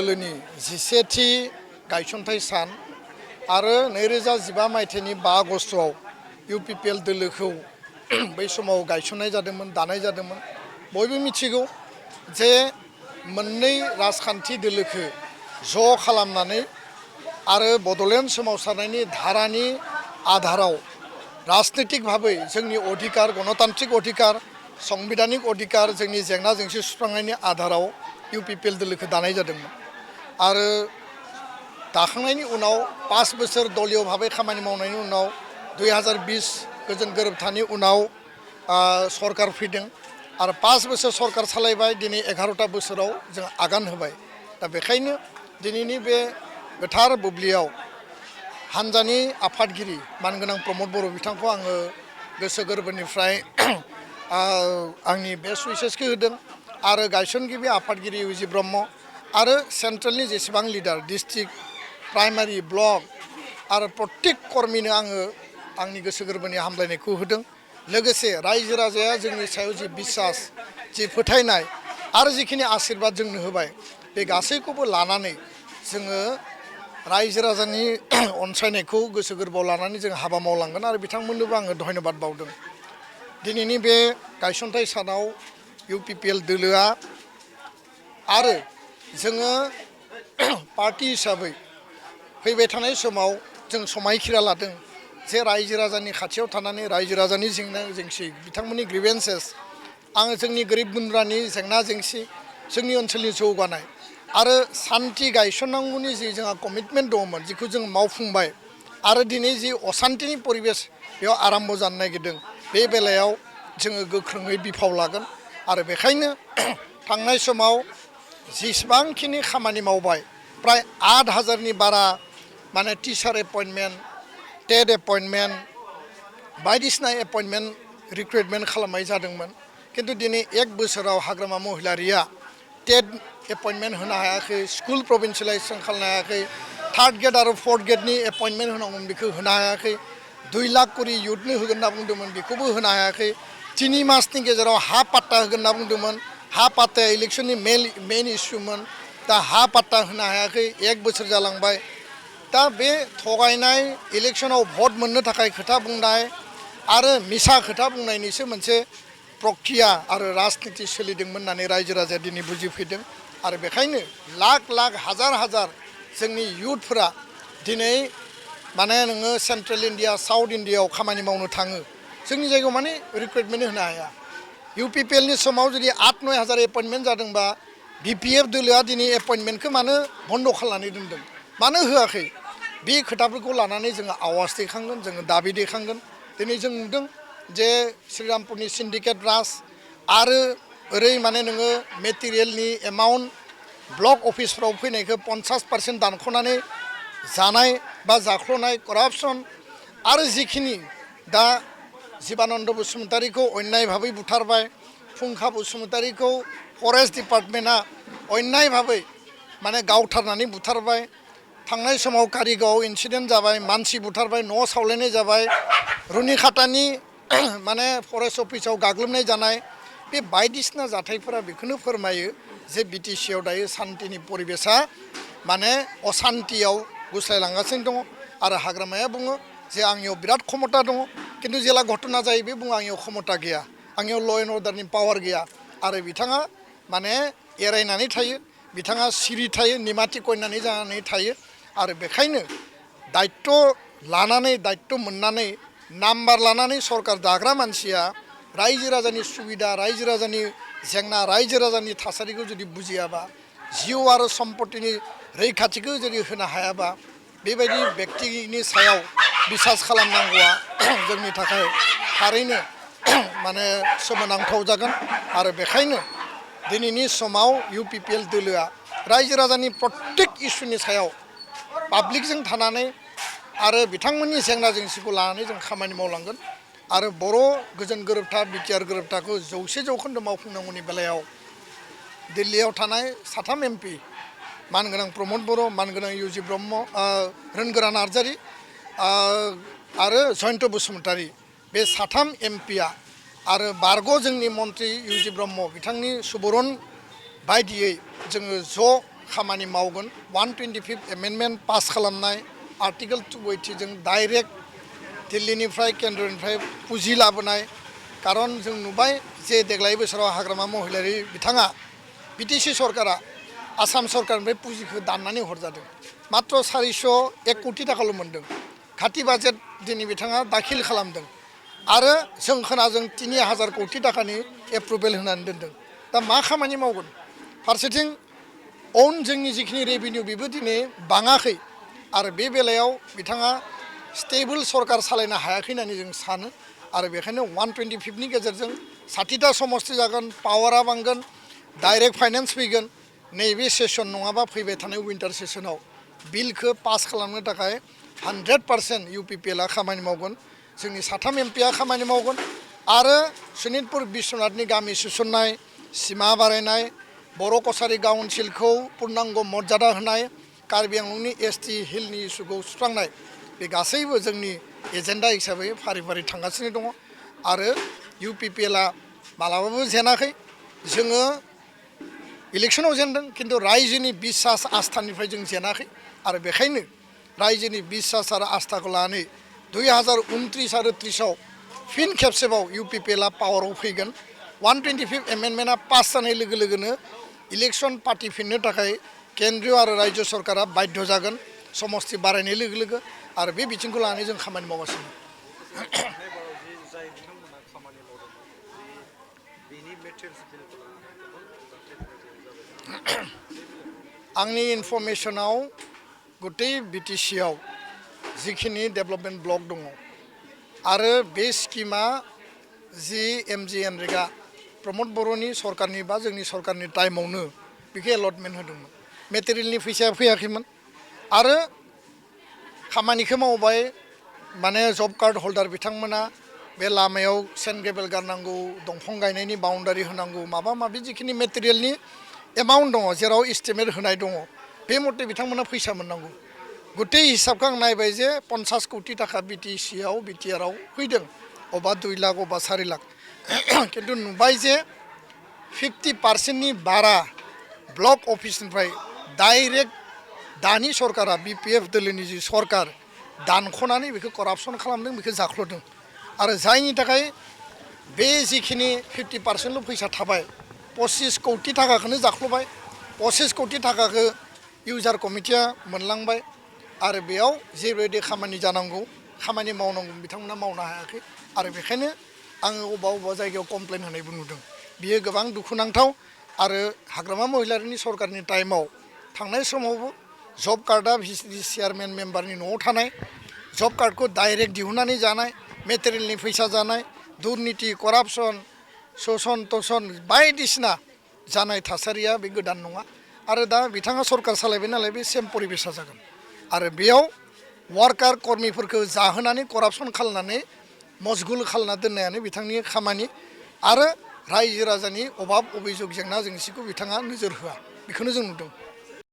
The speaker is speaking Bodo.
दोलोनि 11थि गायसनथाइ सान आरो 2015 मायथाइनि 5 आगस्टआव UPPL दोलोखौ बै समाव गायसननाय जादोंमोन दानाय जादोंमोन बयबो मिथिगौ जे मोननै राजखान्थि दोलोखौ ज' खालामनानै आरो बड'लेण्ड सोमावसारनायनि धारानि आधाराव राजनीतिक भाबै जोंनि अधिकार गणतान्त्रिक अधिकार संबिधानिक अधिकार जोंनि जेंना जेंसि सुस्रांनायनि आधाराव UPPL दोलोखौ दानाय जादोंमोन आरो दाखांनायनि उनाव 5 बोसोर दलीय भाबै खामानि मावनायनि उनाव 2020 गोजोन गोरोबथानि उनाव सरकार फैदों आरो 5 बोसोर सरकार सालायबाय दिनै 11था बोसोराव जों आगान होबाय दा बेखायनो दिनैनि बे गोथार बुब्लियाव हानजानि आफादगिरि मानगोनां प्रमद बर' बिथांखौ आङो गोसो गोरबोनिफ्राय आंनि बेस्ट उइसेसखौ होदों आरो गायसनगिरि आफादगिरि UG ब्रह्म आरो सेन्ट्रेलनि जेसेबां लिडार डिस्ट्रिक्ट प्राइमारि ब्लक आरो प्रत्येक कर्मीनो आङो आंनि गोसो गोरबोनि हामलायनायखौ होदों लोगोसे रायजो राजाया जोंनि सायाव जि बिसास जि फोथायनाय आरो जिखिनि आशीर्बाद जोंनो होबाय बे गासैखौबो लानानै जोङो रायजो राजानि अनसायनायखौ गोसो गोरबोआव लानानै जों हाबा मावलांगोन आरो बिथांमोननोबो आङो धन्यबाद बावदों दिनैनि बे गायसनथाइ सानाव UPPL दोलोआ आरो जोङो पार्टी हिसाबै फैबाय थानाय समाव जों समायखिरा लादों जे रायजो राजानि खाथियाव थानानै रायजो राजानि जेंना जेंसि बिथांमोननि ग्रिभेन्सेस आङो जोंनि गोरिब गुन्द्रानि जेंना जेंसि जोंनि ओनसोलनि जौगानाय आरो सान्थि गायसननांगौनि जि जोंहा कमिटमेन्ट दङमोन जिखौ जों मावफुंबाय आरो दिनै जि असान्थिनि परिबेस बेयाव आराम्भ जानो नागिरदों बे बेलायाव जोङो गोख्रोङै बिफाव लागोन आरो बेखायनो थांनाय समाव जेसेबांखिनि खामानि मावबाय प्राय 8000नि बारा माने टिचार एपइन्टमेन्ट टेट एपइन्टमेन्ट बायदिसिना एपइन्टमेन्ट रिक्रुइटमेन्ट खालामनाय जादोंमोन किन्तु दिनै 1 बोसोराव हाग्रामा महिलारिया टेट एपइन्टमेन्ट होनो हायाखै स्कुल प्रभिन्सियेलाइजेसन खालामनो हायाखै 3rd ग्रेड आरो 4th ग्रेडनि एपइन्टमेन्ट होनांगौमोन बेखौ होनो हायाखै 2 लाख करि इयुथनो होगोन होनना बुंदोंमोन बेखौबो होनो हायाखै 3 मासनि गेजेराव हा पाट्टा होगोन होनना बुंदोंमोन हा पाट्टाया इलेक्सननि मेन इस्युमोन दा हा पाट्टा होनो हायाखै 1 बोसोर जालांबाय दा बे थगायनाय इलेक्सनाव भट मोननो थाखाय खोथा बुंनाय आरो मिसा खोथा बुंनायनिसो मोनसे प्रक्रिया आरो राजनिति सोलिदोंमोन होननानै रायजो राजाया दिनै बुजिफैदों आरो बेखायनो लाख लाख हाजार हाजार जोंनि इयुथफोरा दिनै माने नोङो सेन्ट्रेल इन्डिया साउथ इन्डियायाव खामानि मावनो थाङो जोंनि जायगायाव माने रिक्रुइटमेन्ट होनो हाया UPPLनि समाव जुदि 8-9 हाजार एपइन्टमेन्ट जादोंबा BPF दोलोआ दिनै एपइन्टमेन्टखौ मानो बन्द' खालामनानै दोनदों मानो होआखै बे खोथाफोरखौ लानानै जोङो आवाज दैखांगोन जोङो दाबि दैखांगोन दिनै जों नुदों जे श्रीरामपुरनि सिन्डिकेट राज आरो ओरै माने नोङो मेटेरियेलनि एमाउन्ट ब्लक अफिसफ्राव फैनायखौ 50% दानख'नानै जानाय बा जाख्ल'नाय करापसन आरो जिखिनि दा जीबानन्द बसुमतारीखौ अन्याय भाबै बुथारबाय फुंखा बसुमतारीखौ फरेस्ट डिपार्टमेन्टआ अन्याय भाबै माने गावथारनानै बुथारबाय थांनाय समाव कारिगावआव इन्सिडेन्ट जाबाय मानसि बुथारबाय न' सावलायनाय जाबाय रुनिखाटानि माने फरेस्ट अफिसाव गाग्लोबनाय जानाय बे बायदिसिना जाथायफोरा बेखौनो फोरमायो जे BTCआव दायो सान्थिनि परिबेसा माने असान्थियाव गुस्लायलांगासिनो दङ आरो हाग्रामाया बुङो जे आंनियाव बिराद क्षमता दङ किन्तु जेला घटना जायो बे बुङो आंनियाव क्षमता गैया आंनियाव ल' एन्ड अर्डारनि पावार गैया आरो बिथाङा माने एरायनानै थायो बिथाङा सिरि थायो निमाथि कयनानै जानानै थायो आरो बेखायनो दायित्व लानानै दायित्व मोननानै नाम्बार लानानै सरकार दाग्रा मानसिया रायजो राजानि सुबिदा रायजो राजानि जेंना रायजो राजानि थासारिखौ जुदि बुजियाबा जिउ आरो सम्पतिनि रैखाथिखौ जुदि होनो हायाबा बेबायदि व्यक्तिनि सायाव बिसास खालामनांगौआ जोंनि थाखाय थारैनो माने सोमोनांथाव जागोन आरो बेखायनो दिनैनि समाव UPPL दोलोआ रायजो राजानि प्रत्येक इस्युनि सायाव पाब्लिकजों थानानै आरो बिथांमोननि जेंना जेंसिखौ लानानै जों खामानि मावलांगोन आरो बर' गोजोन गोरोबथा बिटिआर गोरोबथाखौ 100% मावफुंनांगौनि बेलायाव दिल्लीयाव थानाय 3 MP मानगोनां प्रमद बर' मानगोनां UG ब्रह्म रोनगोरा नार्जारी आरो जयन्त बसुमतारी बे 3 MPआ आरो बारग' जोंनि मन्त्रि UG ब्रह्म बिथांनि सुबुरुन बायदियै जोङो ज' खामानि मावगोन 125 एमेन्डमेन्ट पास खालामनाय आर्टिकेल 280 जों डाइरेक्ट दिल्लीनिफ्राय केन्द्रनिफ्राय पुँजी लाबोनाय खारन जों नुबाय जे देग्लाय बोसोराव हाग्रामा महिलारि बिथाङा बिटिसि सरकारा आसाम सरकारनिफ्राय पुँजिखौ दाननानै हरजादों मात्र 401 कोटी थाखाल' मोनदों खाथि बाजेट दिनै बिथाङा दाखिल खालामदों आरो जों खोनाजों 3000 कोटी थाखानि एप्रुभेल होनानै दोनदों दा मा खामानि मावगोन फारसेथिं अन जोंनि जिखिनि रेभिनिउ बेबो दिनै बाङाखै आरो बे बेलायाव बिथाङा स्टेबल सरकार सालायनो हायाखै होननानै जों सानो आरो बेखायनो 125 नि गेजेरजों 60टा समस्ति जागोन पावारा बांगोन डाइरेक्ट फाइनेन्स फैगोन नैबे सेसन नङाबा फैबाय थानाय विन्टार सेसनाव बिलखौ पास खालामनो थाखाय 100% इउपिपिएलआ खामानि मावगोन जोंनि साथाम एमपिआ खामानि मावगोन आरो सनितपुर बिश्वनाथनि गामि सुसन्नाय सिमा बारायनाय बर' कसारि गाव ओनसोलखौ पुर्नांग मर्यादा होनाय कार्बि आंलंनि एसटि हिलनि इस्युखौ सुस्रांनाय बे गासैबो जोंनि एजेन्डा हिसाबै फारि फारि थांगासिनो दङ आरो इउपिपिएलआ मालाबाबो जेनाखै जोङो इलेक्सनाव जेनदों खिन्थु रायजोनि बिसास आस्थानिफ्राय जों जेनाखै आरो बेखायनो रायजोनि बिसास आरो आस्थाखौ लानानै 2029 आरो 30 फिन खेबसेबाव इउपिपिएलआ पावाराव फैगोन 125 एमेन्डमेन्टआ पास जानाय लोगो लोगोनो इलेक्सन पार्टिफिननो थाखाय केन्द्रीय आरो रायजो सरकारा बाध्य जागोन समस्ति बारायनाय लोगो लोगो आरो बे बिथिंखौ लानानै जों खामानि मावगासिनो आंनि इनफरमेसनाव गतै बिटिसिआव जिखिनि डेभेलपमेन्ट ब्लक दङ आरो बे स्किमा जि एमजिएनरेगा प्रमद बर'नि सरकारनि बा जोंनि सरकारनि टाइमावनो बेखौ एलटमेन्ट होदोंमोन मेटेरियेलनि फैसाया फैयाखैमोन आरो खामानिखौ मावबाय माने जब कार्ड हल्डार बिथांमोना बे लामायाव सेन्ट ग्रेभेल गारनांगौ दंफां गायनायनि बाउन्डारि होनांगौ माबा माबि जिखिनि मेटेरियेलनि एमाउन्ट दङ जेराव एस्टिमेट होनाय दङ बे मथे बिथांमोना फैसा मोननांगौ गतै हिसाबखौ आं नायबाय जे 50 कोटी थाखा बिटिसिआव बिटिआरआव फैदों अबा 2 लाख अबा 4 लाख खिन्थु नुबाय जे 50% बारा ब्लक अफिसनिफ्राय डाइरेक्ट दानि सरकारा बिपिएफ दोलोनि जि सरकार दानख'नानै बेखौ करापसन खालामदों बेखौ जाख्ल'दों आरो जायनि थाखाय बे जिखिनि 50%ल' फैसा थाबाय 25 कोटी थाखाखौनो जाख्ल'बाय 25 कोटी थाखाखौ इउजार कमिटिया मोनलांबाय आरो बेयाव जेबायदि खामानि जानांगौ खामानि मावनांगौ बिथांमोना मावनो हायाखै आरो बेखायनो आङो अबेबा जायगायाव कमप्लेन होनायबो नुदों बियो गोबां दुखुनांथाव आरो हाग्रामा महिलारिनि सरकारनि टाइमाव थांनाय समावबो जब कार्डआ भिसिडि चेयारमेन मेम्बारनि न'आव थानाय जब कार्डखौ डाइरेक्ट दिहुननानै जानाय मेटेरियेलनि फैसा जानाय दुर्नीति करापसन शोषण तोषण बायदिसिना जानाय थासारिया बे गोदान नङा आरो दा बिथाङा सरकार सालायबाय नालाय बे सेम परिबेसा जागोन आरो बेयाव वार्कार कर्मिफोरखौ जाहोनानै करापसन खालामनानै मजगुल खालामना दोननायानो बिथांनि खामानि आरो रायजो राजानि अभाब अभियोग जेंना जेंसिखौ बिथाङा नोजोर होआ बेखौनो जों नुदों